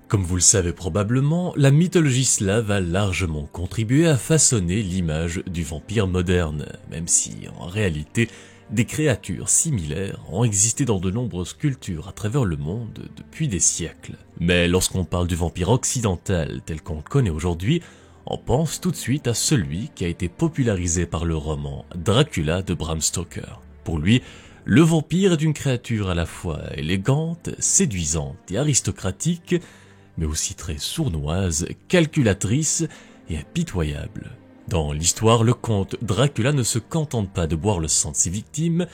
Comme vous le savez probablement, la mythologie slave a largement contribué à façonner l'image du vampire moderne, même si, en réalité, des créatures similaires ont existé dans de nombreuses cultures à travers le monde depuis des siècles. Mais lorsqu'on parle du vampire occidental tel qu'on le connaît aujourd'hui, on pense tout de suite à celui qui a été popularisé par le roman Dracula de Bram Stoker. Pour lui, le vampire est une créature à la fois élégante, séduisante et aristocratique, mais aussi très sournoise, calculatrice et impitoyable. Dans l'histoire, le comte Dracula ne se contente pas de boire le sang de ses victimes,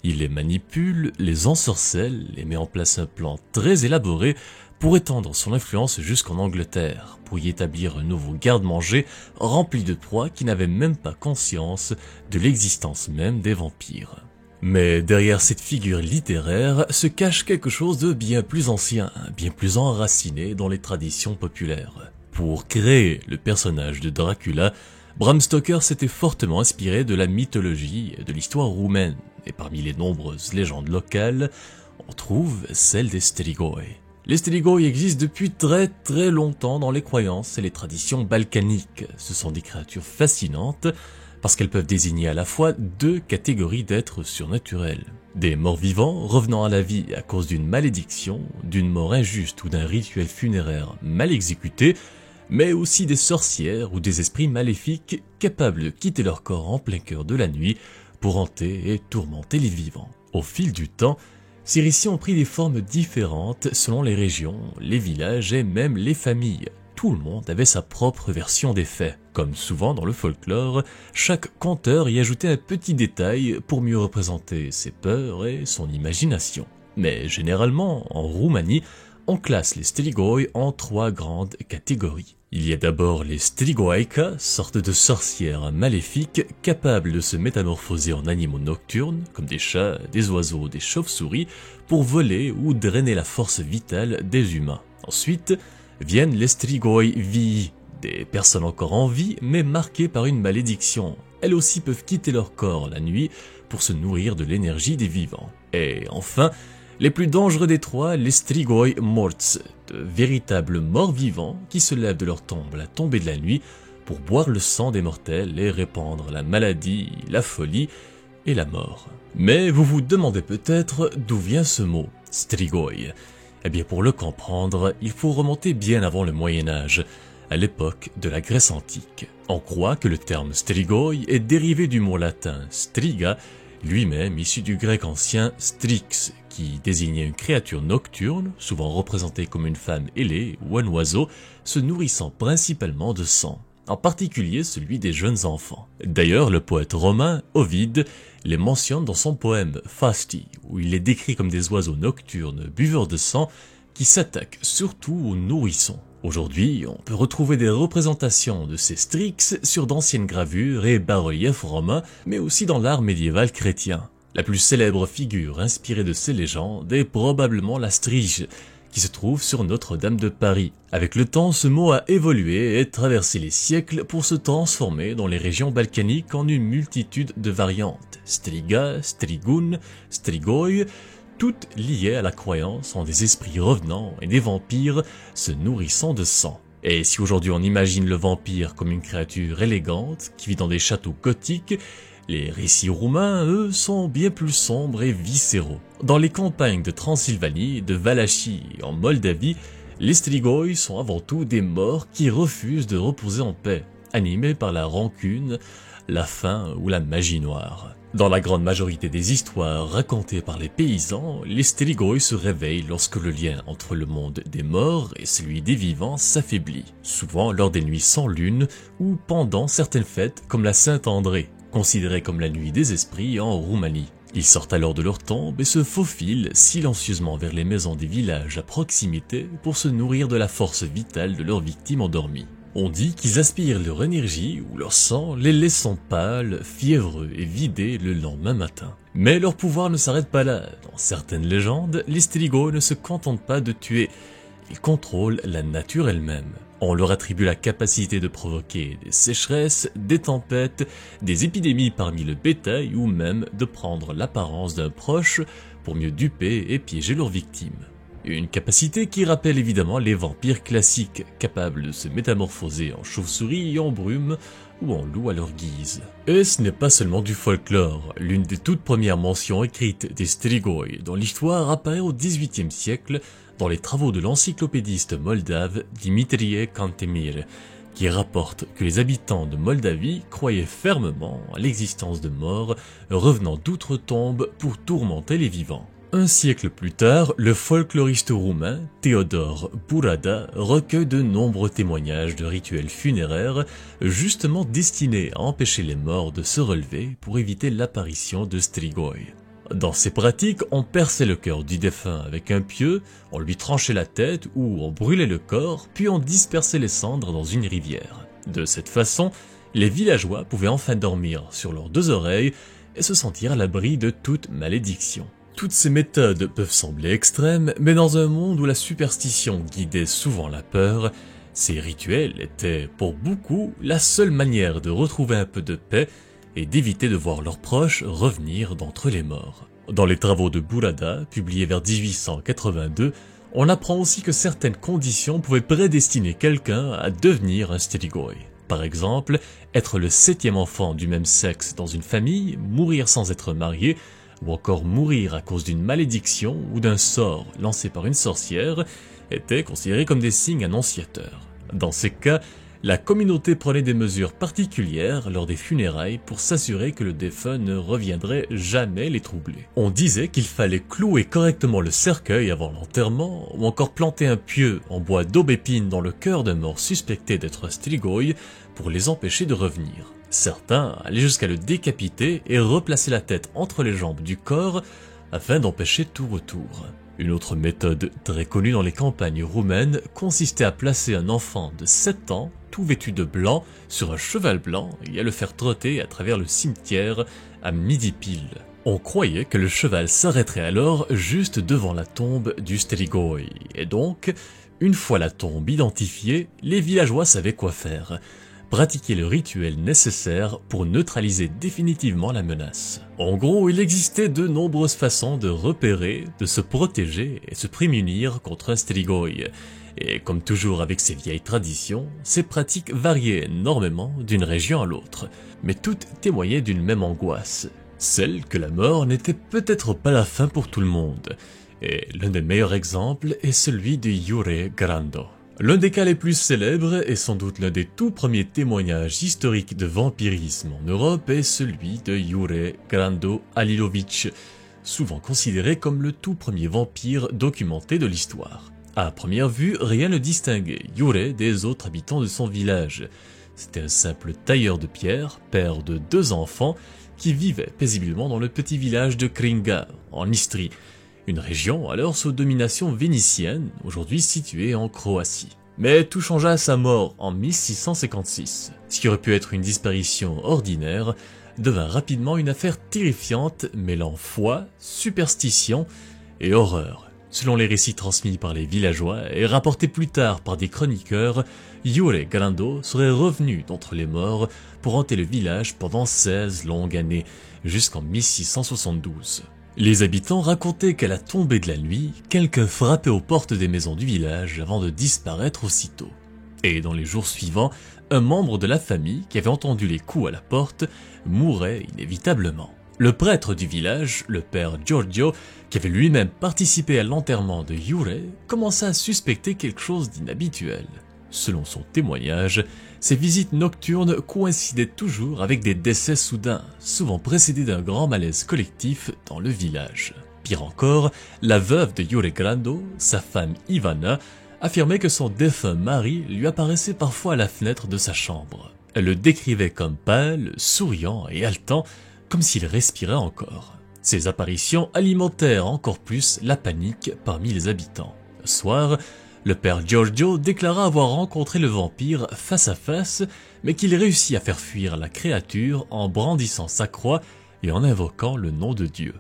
il les manipule, les ensorcelle et met en place un plan très élaboré pour étendre son influence jusqu'en Angleterre, pour y établir un nouveau garde-manger rempli de proies qui n'avaient même pas conscience de l'existence même des vampires. Mais derrière cette figure littéraire se cache quelque chose de bien plus ancien, bien plus enraciné dans les traditions populaires. Pour créer le personnage de Dracula, Bram Stoker s'était fortement inspiré de la mythologie et de l'histoire roumaine, et parmi les nombreuses légendes locales, on trouve celle des Strigoi. Les Strigoi existent depuis très longtemps dans les croyances et les traditions balkaniques. Ce sont des créatures fascinantes, parce qu'elles peuvent désigner à la fois deux catégories d'êtres surnaturels. Des morts-vivants revenant à la vie à cause d'une malédiction, d'une mort injuste ou d'un rituel funéraire mal exécuté, mais aussi des sorcières ou des esprits maléfiques capables de quitter leur corps en plein cœur de la nuit pour hanter et tourmenter les vivants. Au fil du temps, ces récits ont pris des formes différentes selon les régions, les villages et même les familles. Tout le monde avait sa propre version des faits. Comme souvent dans le folklore, chaque conteur y ajoutait un petit détail pour mieux représenter ses peurs et son imagination. Mais généralement, en Roumanie, on classe les Strigoi en trois grandes catégories. Il y a d'abord les Strigoica, sorte de sorcières maléfiques capables de se métamorphoser en animaux nocturnes, comme des chats, des oiseaux, des chauves-souris, pour voler ou drainer la force vitale des humains. Ensuite, viennent les Strigoi vii, des personnes encore en vie mais marquées par une malédiction. Elles aussi peuvent quitter leur corps la nuit pour se nourrir de l'énergie des vivants. Et enfin, les plus dangereux des trois, les Strigoi morts, de véritables morts vivants qui se lèvent de leur tombe à la tombée de la nuit pour boire le sang des mortels et répandre la maladie, la folie et la mort. Mais vous vous demandez peut-être d'où vient ce mot, Strigoi. Eh bien pour le comprendre, il faut remonter bien avant le Moyen-Âge, à l'époque de la Grèce antique. On croit que le terme strigoi est dérivé du mot latin striga, lui-même issu du grec ancien strix, qui désignait une créature nocturne, souvent représentée comme une femme ailée ou un oiseau, se nourrissant principalement de sang, en particulier celui des jeunes enfants. D'ailleurs, le poète romain Ovide les mentionne dans son poème Fasti, où il les décrit comme des oiseaux nocturnes buveurs de sang qui s'attaquent surtout aux nourrissons. Aujourd'hui, on peut retrouver des représentations de ces strix sur d'anciennes gravures et bas-reliefs romains, mais aussi dans l'art médiéval chrétien. La plus célèbre figure inspirée de ces légendes est probablement la strige, qui se trouve sur Notre-Dame de Paris. Avec le temps, ce mot a évolué et traversé les siècles pour se transformer dans les régions balkaniques en une multitude de variantes. Striga, strigun, strigoi, toutes liées à la croyance en des esprits revenants et des vampires se nourrissant de sang. Et si aujourd'hui on imagine le vampire comme une créature élégante qui vit dans des châteaux gothiques, les récits roumains, eux, sont bien plus sombres et viscéraux. Dans les campagnes de Transylvanie, de Valachie et en Moldavie, les Strigoi sont avant tout des morts qui refusent de reposer en paix, animés par la rancune, la faim ou la magie noire. Dans la grande majorité des histoires racontées par les paysans, les Strigoi se réveillent lorsque le lien entre le monde des morts et celui des vivants s'affaiblit, souvent lors des nuits sans lune ou pendant certaines fêtes comme la Saint-André, considérée comme la nuit des esprits en Roumanie. Ils sortent alors de leur tombe et se faufilent silencieusement vers les maisons des villages à proximité pour se nourrir de la force vitale de leurs victimes endormies. On dit qu'ils aspirent leur énergie ou leur sang, les laissant pâles, fiévreux et vidés le lendemain matin. Mais leur pouvoir ne s'arrête pas là. Dans certaines légendes, les Strigoi ne se contentent pas de tuer, ils contrôlent la nature elle-même. On leur attribue la capacité de provoquer des sécheresses, des tempêtes, des épidémies parmi le bétail ou même de prendre l'apparence d'un proche pour mieux duper et piéger leurs victimes. Une capacité qui rappelle évidemment les vampires classiques, capables de se métamorphoser en chauve-souris, en brume ou en loup à leur guise. Et ce n'est pas seulement du folklore, l'une des toutes premières mentions écrites des Strigoi dans l'histoire apparaît au XVIIIe siècle dans les travaux de l'encyclopédiste moldave Dimitrie Cantemir, qui rapporte que les habitants de Moldavie croyaient fermement à l'existence de morts revenant d'outre-tombe pour tourmenter les vivants. Un siècle plus tard, le folkloriste roumain Teodor Burada recueille de nombreux témoignages de rituels funéraires justement destinés à empêcher les morts de se relever pour éviter l'apparition de Strigoi. Dans ces pratiques, on perçait le cœur du défunt avec un pieu, on lui tranchait la tête ou on brûlait le corps, puis on dispersait les cendres dans une rivière. De cette façon, les villageois pouvaient enfin dormir sur leurs deux oreilles et se sentir à l'abri de toute malédiction. Toutes ces méthodes peuvent sembler extrêmes, mais dans un monde où la superstition guidait souvent la peur, ces rituels étaient pour beaucoup la seule manière de retrouver un peu de paix et d'éviter de voir leurs proches revenir d'entre les morts. Dans les travaux de Burada, publiés vers 1882, on apprend aussi que certaines conditions pouvaient prédestiner quelqu'un à devenir un Strigoi. Par exemple, être le 7e enfant du même sexe dans une famille, mourir sans être marié, ou encore mourir à cause d'une malédiction ou d'un sort lancé par une sorcière, étaient considérés comme des signes annonciateurs. Dans ces cas, la communauté prenait des mesures particulières lors des funérailles pour s'assurer que le défunt ne reviendrait jamais les troubler. On disait qu'il fallait clouer correctement le cercueil avant l'enterrement, ou encore planter un pieu en bois d'aubépine dans le cœur d'un mort suspecté d'être Strigoi pour les empêcher de revenir. Certains allaient jusqu'à le décapiter et replacer la tête entre les jambes du corps afin d'empêcher tout retour. Une autre méthode très connue dans les campagnes roumaines consistait à placer un enfant de 7 ans, tout vêtu de blanc, sur un cheval blanc et à le faire trotter à travers le cimetière à midi pile. On croyait que le cheval s'arrêterait alors juste devant la tombe du Strigoi, et donc, une fois la tombe identifiée, les villageois savaient quoi faire. Pratiquer le rituel nécessaire pour neutraliser définitivement la menace. En gros, il existait de nombreuses façons de repérer, de se protéger et se prémunir contre un Strigoi. Et comme toujours avec ces vieilles traditions, ces pratiques variaient énormément d'une région à l'autre, mais toutes témoignaient d'une même angoisse, celle que la mort n'était peut-être pas la fin pour tout le monde. Et l'un des meilleurs exemples est celui de Jure Grando. L'un des cas les plus célèbres et sans doute l'un des tout premiers témoignages historiques de vampirisme en Europe est celui de Jure Grando Alilović, souvent considéré comme le tout premier vampire documenté de l'histoire. À première vue, rien ne distinguait Jure des autres habitants de son village. C'était un simple tailleur de pierre, père de 2 enfants, qui vivait paisiblement dans le petit village de Kringa, en Istrie, une région alors sous domination vénitienne, aujourd'hui située en Croatie. Mais tout changea à sa mort en 1656. Ce qui aurait pu être une disparition ordinaire devint rapidement une affaire terrifiante mêlant foi, superstition et horreur. Selon les récits transmis par les villageois et rapportés plus tard par des chroniqueurs, Jure Grando serait revenu d'entre les morts pour hanter le village pendant 16 longues années, jusqu'en 1672. Les habitants racontaient qu'à la tombée de la nuit, quelqu'un frappait aux portes des maisons du village avant de disparaître aussitôt. Et dans les jours suivants, un membre de la famille qui avait entendu les coups à la porte mourait inévitablement. Le prêtre du village, le père Giorgio, qui avait lui-même participé à l'enterrement de Jure, commença à suspecter quelque chose d'inhabituel. Selon son témoignage, ces visites nocturnes coïncidaient toujours avec des décès soudains, souvent précédés d'un grand malaise collectif dans le village. Pire encore, la veuve de Jure Grando, sa femme Ivana, affirmait que son défunt mari lui apparaissait parfois à la fenêtre de sa chambre. Elle le décrivait comme pâle, souriant et haletant, comme s'il respirait encore. Ces apparitions alimentèrent encore plus la panique parmi les habitants. Le soir, le père Giorgio déclara avoir rencontré le vampire face à face, mais qu'il réussit à faire fuir la créature en brandissant sa croix et en invoquant le nom de Dieu.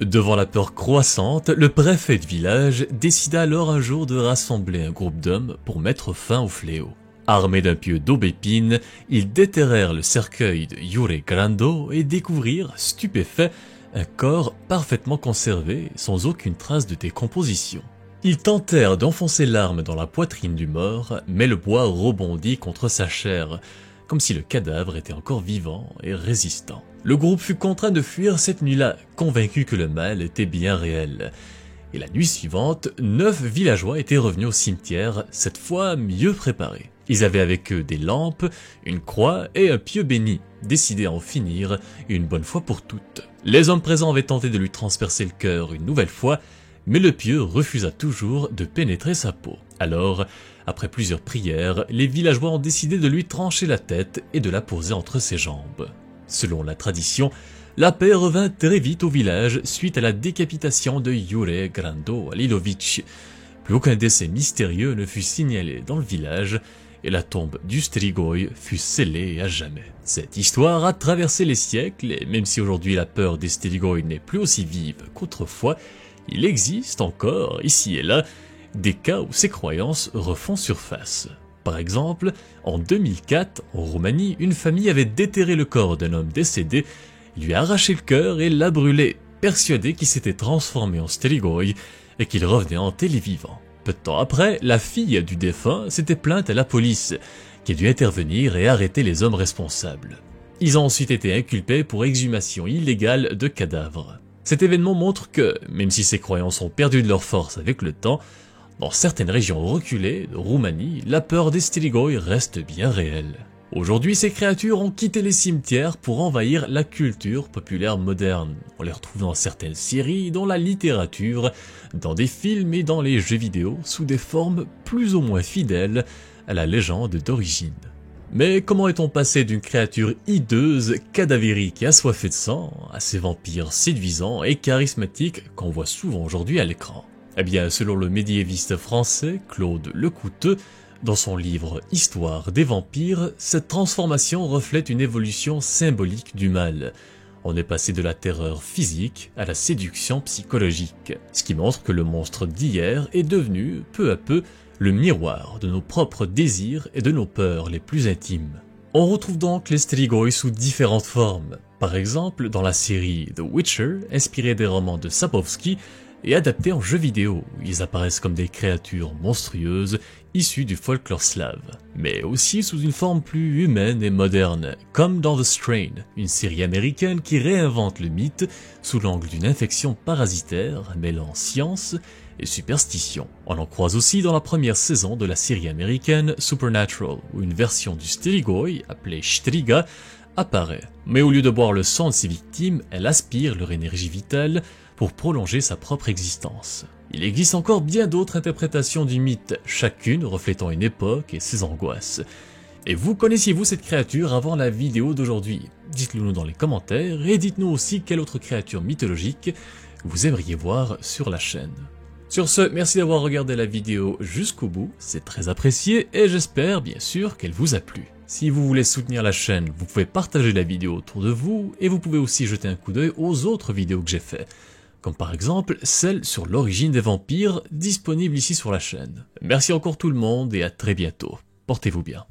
Devant la peur croissante, le préfet du village décida alors un jour de rassembler un groupe d'hommes pour mettre fin au fléau. Armés d'un pieu d'aubépine, ils déterrèrent le cercueil de Jure Grando et découvrirent, stupéfaits, un corps parfaitement conservé sans aucune trace de décomposition. Ils tentèrent d'enfoncer l'arme dans la poitrine du mort, mais le bois rebondit contre sa chair, comme si le cadavre était encore vivant et résistant. Le groupe fut contraint de fuir cette nuit-là, convaincu que le mal était bien réel. Et la nuit suivante, 9 villageois étaient revenus au cimetière, cette fois mieux préparés. Ils avaient avec eux des lampes, une croix et un pieu béni, décidés à en finir une bonne fois pour toutes. Les hommes présents avaient tenté de lui transpercer le cœur une nouvelle fois, mais le pieu refusa toujours de pénétrer sa peau. Alors, après plusieurs prières, les villageois ont décidé de lui trancher la tête et de la poser entre ses jambes. Selon la tradition, la paix revint très vite au village suite à la décapitation de Jure Grando Lilovic. Plus aucun décès mystérieux ne fut signalé dans le village et la tombe du Strigoi fut scellée à jamais. Cette histoire a traversé les siècles et même si aujourd'hui la peur des Strigoi n'est plus aussi vive qu'autrefois, il existe encore, ici et là, des cas où ces croyances refont surface. Par exemple, en 2004, en Roumanie, une famille avait déterré le corps d'un homme décédé, lui a arraché le cœur et l'a brûlé, persuadé qu'il s'était transformé en Strigoi et qu'il revenait hanter les vivants. Peu de temps après, la fille du défunt s'était plainte à la police, qui a dû intervenir et arrêter les hommes responsables. Ils ont ensuite été inculpés pour exhumation illégale de cadavres. Cet événement montre que, même si ces croyances ont perdu de leur force avec le temps, dans certaines régions reculées de Roumanie, la peur des Strigoi reste bien réelle. Aujourd'hui, ces créatures ont quitté les cimetières pour envahir la culture populaire moderne. On les retrouve dans certaines séries, dans la littérature, dans des films et dans les jeux vidéo, sous des formes plus ou moins fidèles à la légende d'origine. Mais comment est-on passé d'une créature hideuse, cadavérique et assoiffée de sang, à ces vampires séduisants et charismatiques qu'on voit souvent aujourd'hui à l'écran? Eh bien, selon le médiéviste français Claude Lecouteux, dans son livre Histoire des vampires, cette transformation reflète une évolution symbolique du mal. On est passé de la terreur physique à la séduction psychologique, ce qui montre que le monstre d'hier est devenu, peu à peu, le miroir de nos propres désirs et de nos peurs les plus intimes. On retrouve donc les Strigoi sous différentes formes. Par exemple, dans la série The Witcher, inspirée des romans de Sapkowski, et adaptés en jeu vidéo, où ils apparaissent comme des créatures monstrueuses issues du folklore slave, mais aussi sous une forme plus humaine et moderne, comme dans The Strain, une série américaine qui réinvente le mythe sous l'angle d'une infection parasitaire mêlant science et superstition. On en croise aussi dans la première saison de la série américaine Supernatural, où une version du Strigoi, appelée Striga, apparaît, mais au lieu de boire le sang de ses victimes, elle aspire leur énergie vitale pour prolonger sa propre existence. Il existe encore bien d'autres interprétations du mythe, chacune reflétant une époque et ses angoisses. Et vous connaissiez-vous cette créature avant la vidéo d'aujourd'hui? Dites-le nous dans les commentaires et dites-nous aussi quelle autre créature mythologique vous aimeriez voir sur la chaîne. Sur ce, merci d'avoir regardé la vidéo jusqu'au bout, c'est très apprécié et j'espère bien sûr qu'elle vous a plu. Si vous voulez soutenir la chaîne, vous pouvez partager la vidéo autour de vous et vous pouvez aussi jeter un coup d'œil aux autres vidéos que j'ai fait, comme par exemple celle sur l'origine des vampires disponible ici sur la chaîne. Merci encore tout le monde et à très bientôt. Portez-vous bien.